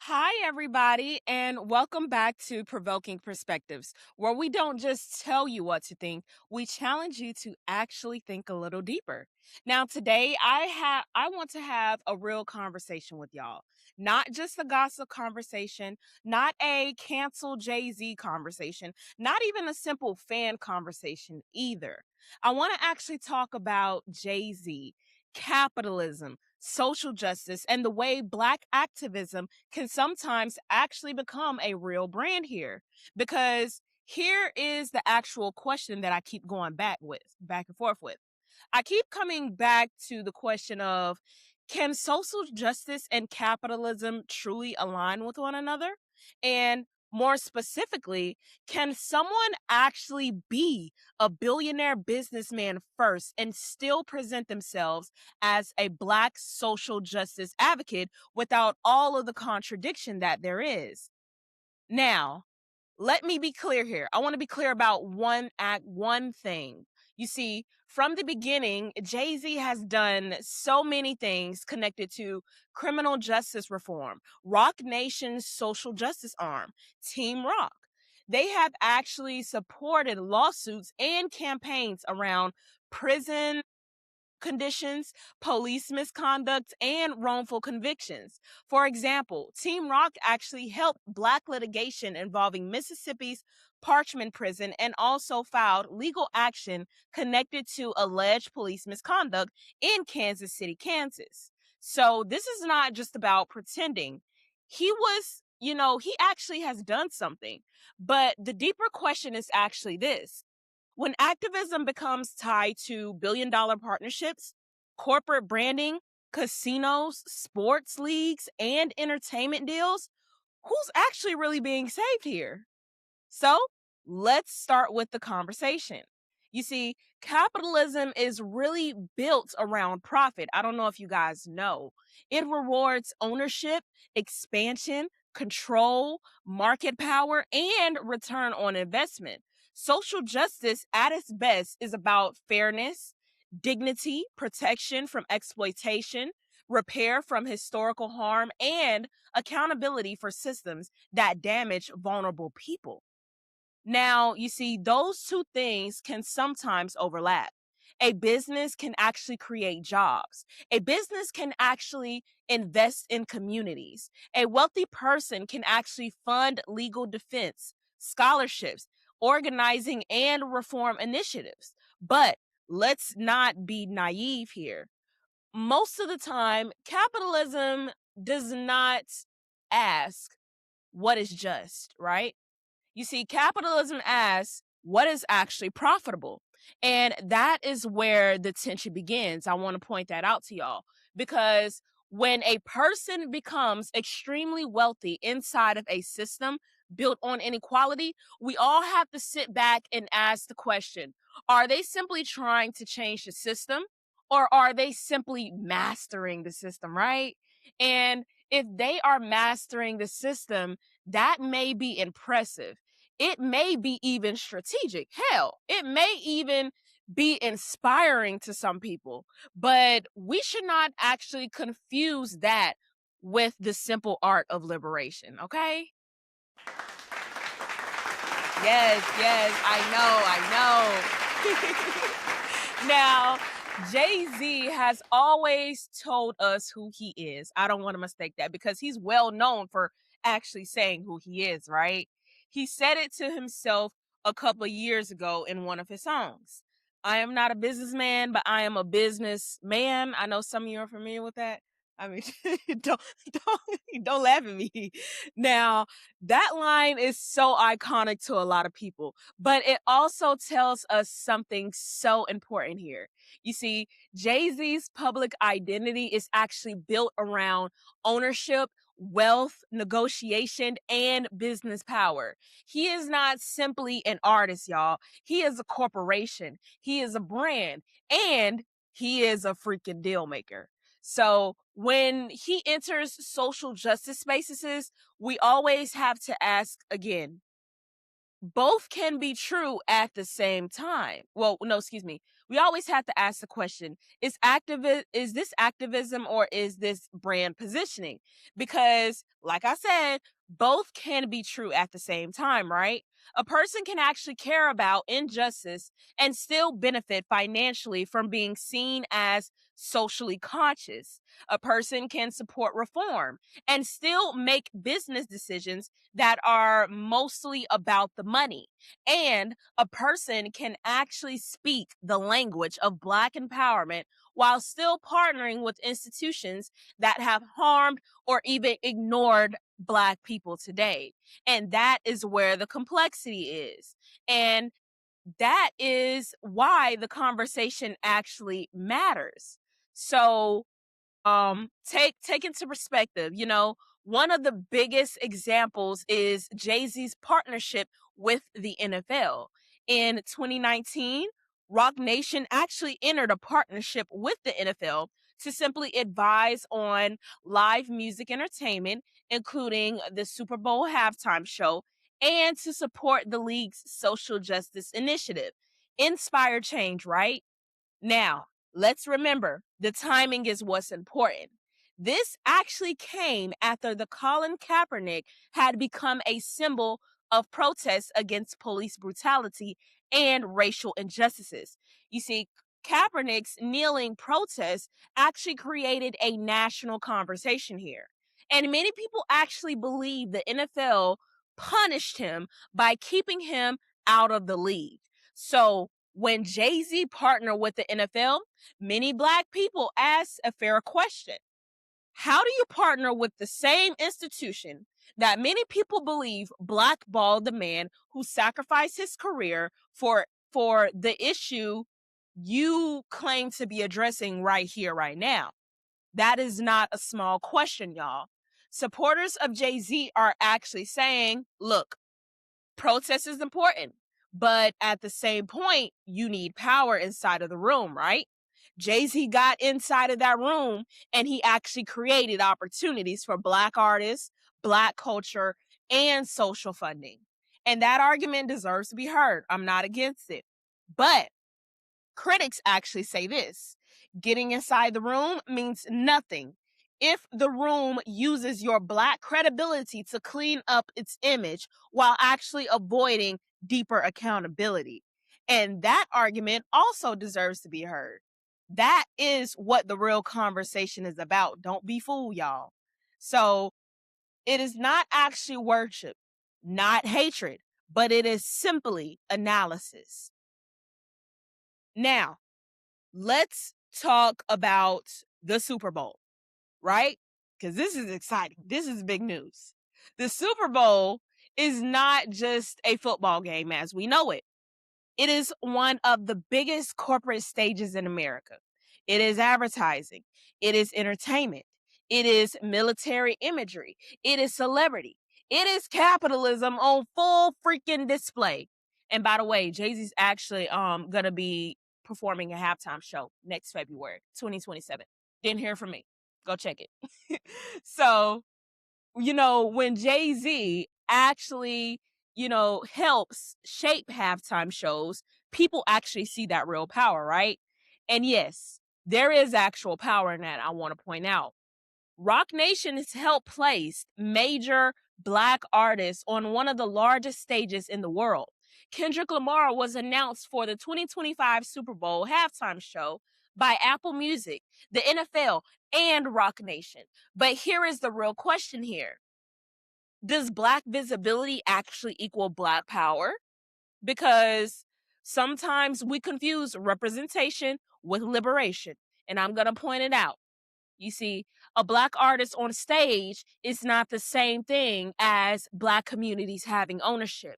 Hi, everybody, and welcome back to Provoking Perspectives, where we don't just tell you what to think, we challenge you to actually think a little deeper. Now, today I want to have a real conversation with y'all, not just a gossip conversation, not a cancel Jay-Z conversation, not even a simple fan conversation either. I want to actually talk about Jay-Z, capitalism, social justice, and the way Black activism can sometimes actually become a real brand here. Because here is the actual question that I keep going back and forth with. I keep coming back to the question of, can social justice and capitalism truly align with one another? And more specifically, can someone actually be a billionaire businessman first and still present themselves as a Black social justice advocate without all of the contradiction that there is? Now, let me be clear here. I want to be clear about one thing. You see, from the beginning, Jay-Z has done so many things connected to criminal justice reform, Rock Nation's social justice arm, Team Rock. They have actually supported lawsuits and campaigns around prison conditions, police misconduct, and wrongful convictions. For example, Team Rock actually helped Black litigation involving Mississippi's Parchman Prison and also filed legal action connected to alleged police misconduct in Kansas City, Kansas. So this is not just about pretending. He actually has done something. But the deeper question is actually this: when activism becomes tied to billion-dollar partnerships, corporate branding, casinos, sports leagues, and entertainment deals, who's actually really being saved here? So let's start with the conversation. You see, capitalism is really built around profit. I don't know if you guys know. It rewards ownership, expansion, control, market power, and return on investment. Social justice, at its best, is about fairness, dignity, protection from exploitation, repair from historical harm, and accountability for systems that damage vulnerable people. Now, you see, those two things can sometimes overlap. A business can actually create jobs. A business can actually invest in communities. A wealthy person can actually fund legal defense, scholarships, organizing, and reform initiatives. But let's not be naive here. Most of the time, capitalism does not ask what is just, right? You see, capitalism asks what is actually profitable. And that is where the tension begins. I want to point that out to y'all because when a person becomes extremely wealthy inside of a system built on inequality, we all have to sit back and ask the question: are they simply trying to change the system, or are they simply mastering the system, right? And if they are mastering the system, that may be impressive. It may be even strategic. Hell, it may even be inspiring to some people, but we should not actually confuse that with the simple art of liberation, okay? Yes, I know. Now, Jay Z has always told us who he is. I don't want to mistake that because he's well known for actually saying who he is, right? He said it to himself a couple of years ago in one of his songs. I am not a businessman, but I am a businessman. I know some of you are familiar with that. I mean, don't don't laugh at me. Now, that line is so iconic to a lot of people, but it also tells us something so important here. You see, Jay-Z's public identity is actually built around ownership, wealth, negotiation, and business power. He is not simply an artist, y'all. He is a corporation, he is a brand, and he is a freaking deal maker. So when he enters social justice spaces, we always have to ask again, both can be true at the same time. Well, no, excuse me. we always have to ask the question, is this activism or is this brand positioning? Because like I said, both can be true at the same time, right? A person can actually care about injustice and still benefit financially from being seen as socially conscious. A person can support reform and still make business decisions that are mostly about the money. And a person can actually speak the language of Black empowerment while still partnering with institutions that have harmed or even ignored Black people today. And that is where the complexity is. And that is why the conversation actually matters. So, take into perspective, one of the biggest examples is Jay-Z's partnership with the NFL. In 2019, Rock Nation actually entered a partnership with the NFL to simply advise on live music entertainment, including the Super Bowl halftime show, and to support the league's social justice initiative. Inspire change, right? Now, let's remember the timing is what's important. This actually came after the Colin Kaepernick had become a symbol of protest against police brutality and racial injustices. You see, Kaepernick's kneeling protest actually created a national conversation here. And many people actually believe the NFL punished him by keeping him out of the league. So, when Jay-Z partnered with the NFL, many Black people asked a fair question. How do you partner with the same institution that many people believe blackballed the man who sacrificed his career for the issue you claim to be addressing right here, right now? That is not a small question, y'all. Supporters of Jay-Z are actually saying, look, protest is important, but at the same point, you need power inside of the room, right? Jay-Z got inside of that room and he actually created opportunities for Black artists, Black culture, and social funding. And that argument deserves to be heard. I'm not against it. But critics actually say this: getting inside the room means nothing if the room uses your Black credibility to clean up its image while actually avoiding deeper accountability. And that argument also deserves to be heard. That is what the real conversation is about. Don't be fooled, y'all. So it is not actually worship, not hatred, but it is simply analysis. Now, let's talk about the Super Bowl, right? Because this is exciting. This is big news. The Super Bowl is not just a football game as we know it. It is one of the biggest corporate stages in America. It is advertising. It is entertainment. It is military imagery. It is celebrity. It is capitalism on full freaking display. And by the way, Jay-Z's actually gonna be performing a halftime show next February 2027. Didn't hear from me. Go check it. So, when Jay-Z actually, helps shape halftime shows, people actually see that real power, right? And yes, there is actual power in that, I want to point out. Rock Nation has helped place major Black artists on one of the largest stages in the world. Kendrick Lamar was announced for the 2025 Super Bowl halftime show by Apple Music, the NFL, and Rock Nation. But here is the real question here: does Black visibility actually equal Black power? Because sometimes we confuse representation with liberation. And I'm going to point it out. You see, a Black artist on stage is not the same thing as Black communities having ownership.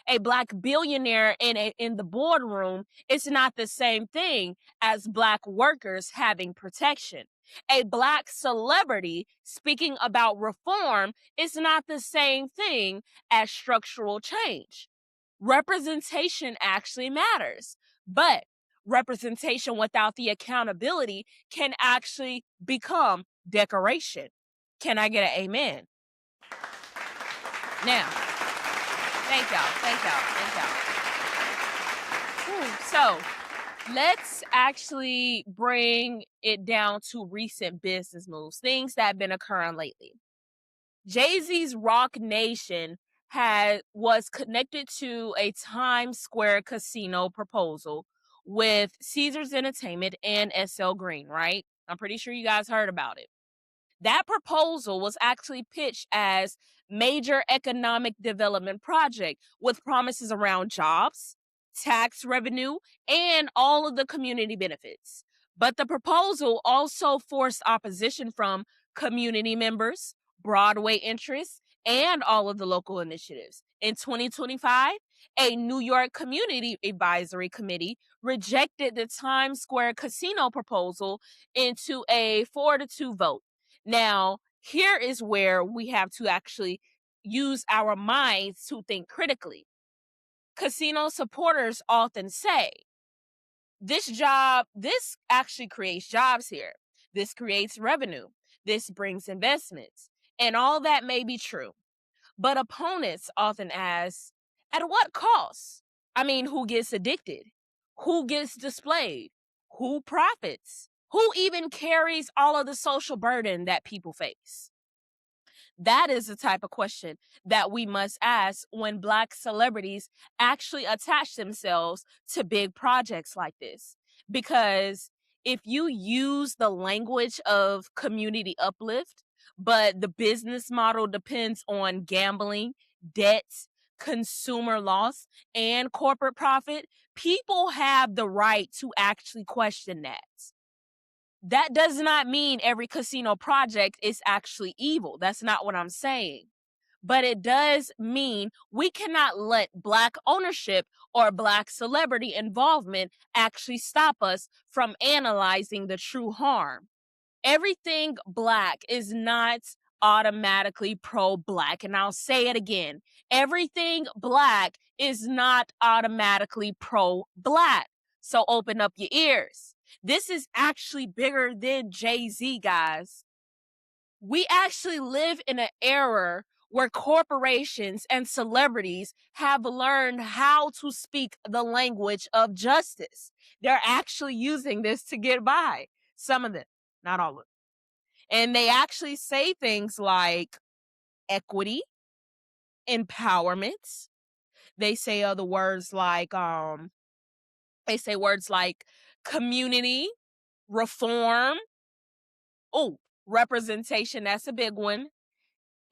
A Black billionaire in the boardroom is not the same thing as Black workers having protection. A Black celebrity speaking about reform is not the same thing as structural change. Representation actually matters, but representation without the accountability can actually become decoration. Can I get an amen? Now, thank y'all. Whew. So, Let's actually bring it down to recent business moves, things that have been occurring lately. Jay-Z's Rock Nation was connected to a Times Square casino proposal with Caesars Entertainment and SL Green, right? I'm pretty sure you guys heard about it. That proposal was actually pitched as major economic development project with promises around jobs, tax revenue, and all of the community benefits. But the proposal also forced opposition from community members, Broadway interests, and all of the local initiatives. In 2025, a New York Community Advisory Committee rejected the Times Square casino proposal into a 4-2 vote. Now, here is where we have to actually use our minds to think critically. Casino supporters often say, this actually creates jobs here. This creates revenue. This brings investments. And all that may be true. But opponents often ask, at what cost? I mean, who gets addicted? Who gets displayed? Who profits? Who even carries all of the social burden that people face? That is the type of question that we must ask when Black celebrities actually attach themselves to big projects like this. Because if you use the language of community uplift, but the business model depends on gambling, debts, consumer loss, and corporate profit, people have the right to actually question that. That does not mean every casino project is actually evil. That's not what I'm saying. But it does mean we cannot let Black ownership or Black celebrity involvement actually stop us from analyzing the true harm. Everything Black is not automatically pro-Black. And I'll say it again. Everything Black is not automatically pro-Black. So open up your ears. This is actually bigger than Jay-Z, guys. We actually live in an era where corporations and celebrities have learned how to speak the language of justice. They're actually using this to get by. Some of them, not all of them. And they actually say things like equity, empowerment. They say other words like community, reform, oh, representation, that's a big one.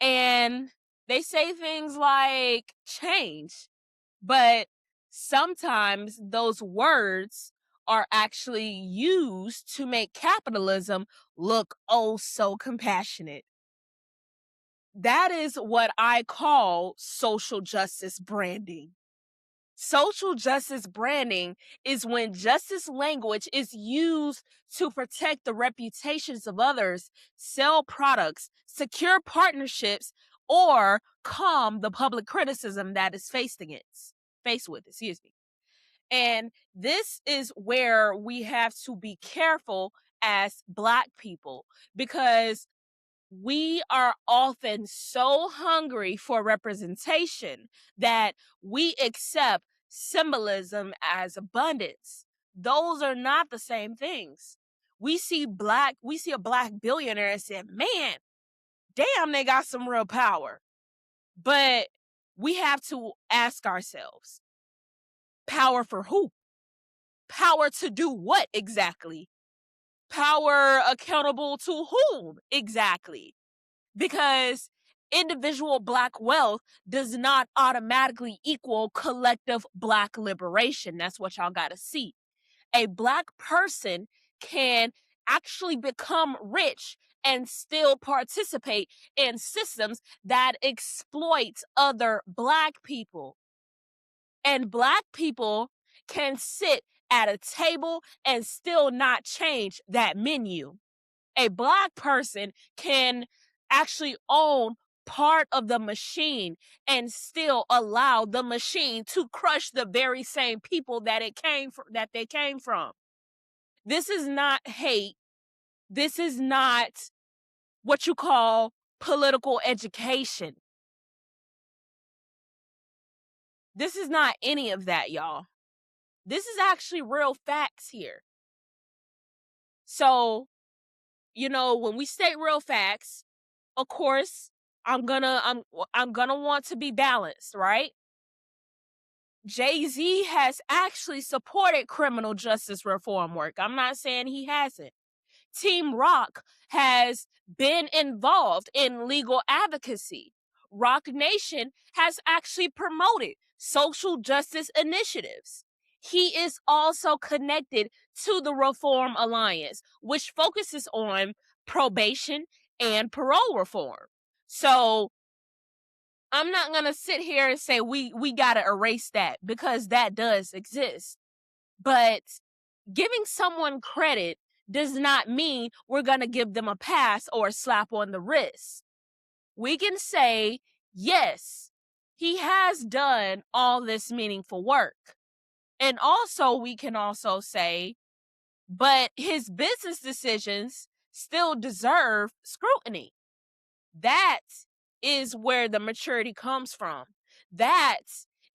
And they say things like change, but sometimes those words are actually used to make capitalism look oh so compassionate. That is what I call social justice branding. Social justice branding is when justice language is used to protect the reputations of others, sell products, secure partnerships, or calm the public criticism that is faced with, excuse me. And this is where we have to be careful as Black people because we are often so hungry for representation that we accept symbolism as abundance. Those are not the same things. We see a Black billionaire and say, man, damn, they got some real power. But we have to ask ourselves, power for who? Power to do what exactly? Power accountable to whom exactly? Because individual Black wealth does not automatically equal collective Black liberation. That's what y'all got to see. A Black person can actually become rich and still participate in systems that exploit other Black people. And Black people can sit at a table and still not change that menu. A Black person can actually own part of the machine and still allow the machine to crush the very same people that they came from. This is not hate. This is not what you call political education. This is not any of that, y'all. This is actually real facts here. So, when we state real facts, of course, I'm gonna want to be balanced, right? Jay-Z has actually supported criminal justice reform work. I'm not saying he hasn't. Team Rock has been involved in legal advocacy. Rock Nation has actually promoted social justice initiatives. He is also connected to the Reform Alliance, which focuses on probation and parole reform. So I'm not going to sit here and say we got to erase that, because that does exist. But giving someone credit does not mean we're going to give them a pass or a slap on the wrist. We can say, yes, he has done all this meaningful work. And also, we can also say, but his business decisions still deserve scrutiny. That is where the maturity comes from. That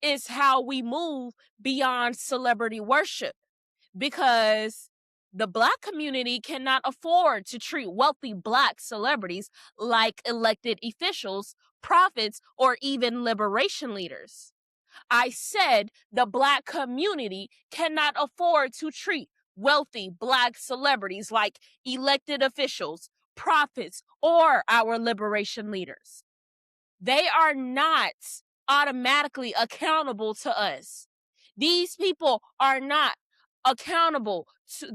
is how we move beyond celebrity worship, because the Black community cannot afford to treat wealthy Black celebrities like elected officials, prophets, or even liberation leaders. I said the Black community cannot afford to treat wealthy Black celebrities like elected officials, prophets, or our liberation leaders. They are not automatically accountable to us. These people are not accountable to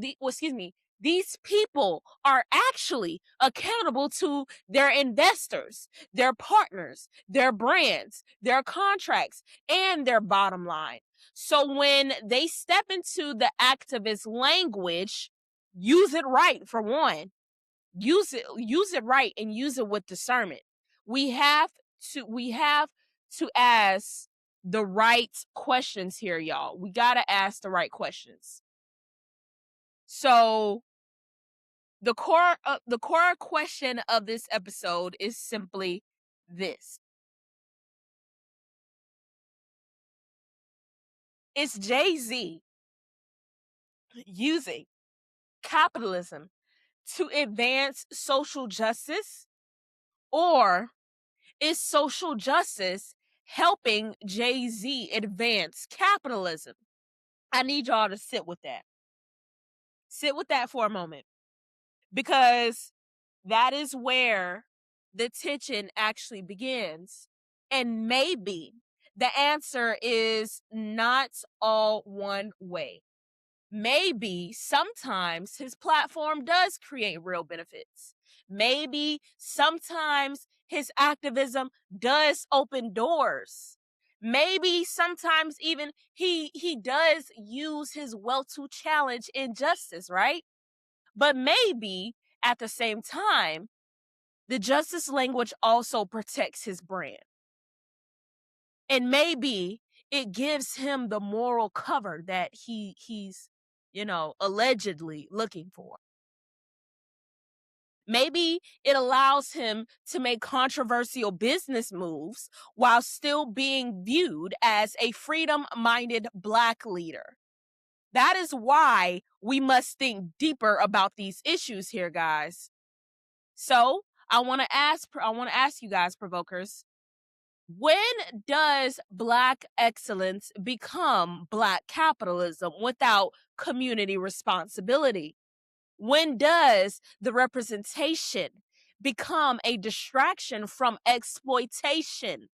these people are actually accountable to their investors, their partners, their brands, their contracts, and their bottom line. So when they step into the activist language, use it right. For one, use it right, and use it with discernment. We have to ask the right questions here, y'all. We got to ask the right questions. So the core question of this episode is simply this: is Jay-Z using capitalism to advance social justice, or is social justice helping Jay-Z advance capitalism? I need y'all to sit with that. Sit with that for a moment, because that is where the tension actually begins. And maybe the answer is not all one way. Maybe sometimes his platform does create real benefits. Maybe sometimes his activism does open doors. Maybe sometimes even he does use his wealth to challenge injustice, right? But maybe at the same time, the justice language also protects his brand. And maybe it gives him the moral cover that he's allegedly looking for. Maybe it allows him to make controversial business moves while still being viewed as a freedom-minded Black leader. That is why we must think deeper about these issues here, guys. So I want to ask you guys, provokers, when does Black excellence become Black capitalism without community responsibility? When does the representation become a distraction from exploitation?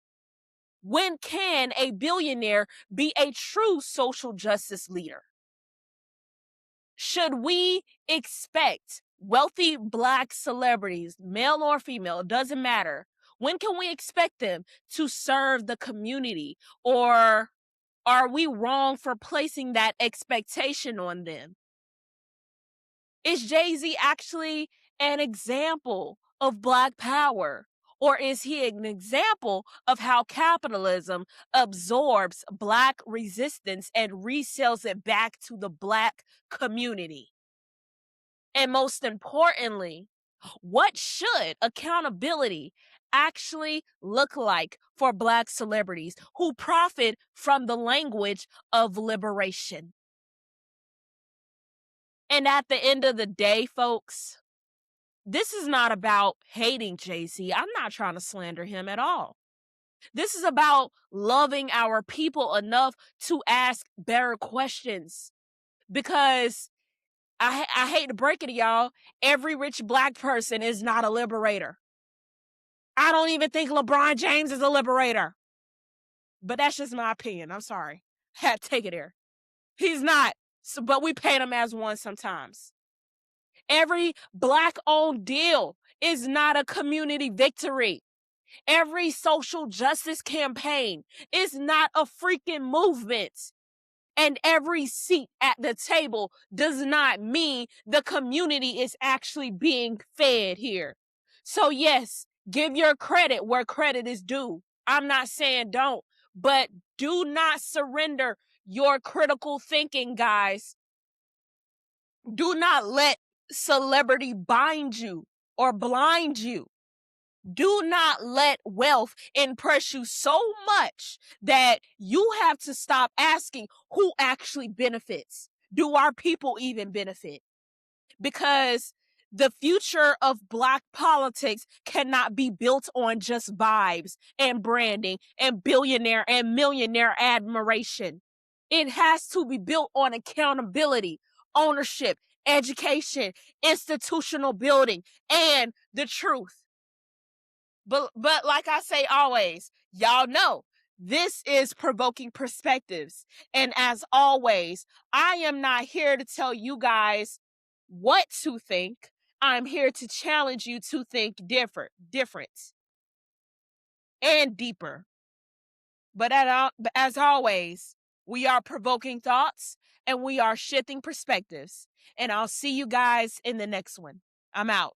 When can a billionaire be a true social justice leader? Should we expect wealthy Black celebrities, male or female, doesn't matter, when can we expect them to serve the community? Or are we wrong for placing that expectation on them? Is Jay-Z actually an example of Black power? Or is he an example of how capitalism absorbs Black resistance and resells it back to the Black community? And most importantly, what should accountability actually look like for Black celebrities who profit from the language of liberation? And at the end of the day, folks, this is not about hating Jay-Z. I'm not trying to slander him at all. This is about loving our people enough to ask better questions. Because I hate to break it to y'all, every rich black person is not a liberator. I don't even think LeBron James is a liberator. But that's just my opinion. I'm sorry. Had to take it there. He's not. So, but we paint him as one sometimes. Every black-owned deal is not a community victory. Every social justice campaign is not a freaking movement. And every seat at the table does not mean the community is actually being fed here. So yes, give your credit where credit is due. I'm not saying don't, but do not surrender your critical thinking, guys. Do not let celebrity bind you or blind you. Do not let wealth impress you so much that you have to stop asking who actually benefits. Do our people even benefit? Because the future of Black politics cannot be built on just vibes and branding and billionaire and millionaire admiration. It has to be built on accountability, ownership, education, institutional building, and the truth. But like I say always, y'all know, this is Provoking Perspectives. And as always, I am not here to tell you guys what to think. I'm here to challenge you to think different and deeper. But as always, we are provoking thoughts and we are shifting perspectives. And I'll see you guys in the next one. I'm out.